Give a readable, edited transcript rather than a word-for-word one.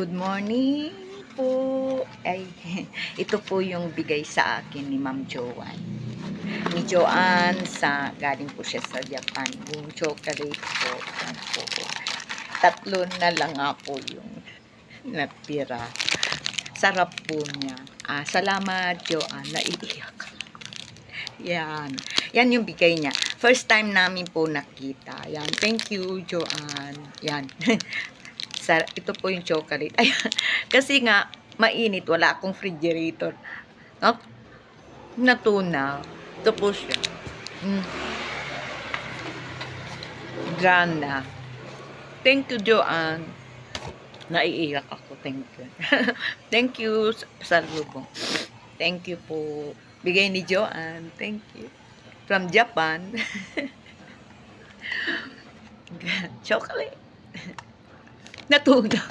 Good morning po. Ay, ito po yung bigay sa akin ni Ma'am Joanne. Ni Joanne galing po siya sa Japan. Yung chocolate po. Yan po. Tatlo na lang nga po yung natira. Sarap po niya. Salamat Joanne. Naiiyak. Yan. Yan yung bigay niya. First time namin po nakita. Yan. Thank you Joanne. Yan. Ito po yung chocolate. Ay, kasi nga, mainit. Wala akong refrigerator. Oh, natunaw. Ito po siya. Grana. Thank you, Joanne. Naiiyak ako. Thank you. Thank you sa lubong. Thank you po. Bigay ni Joanne. Thank you. From Japan. Chocolate. Natunaw.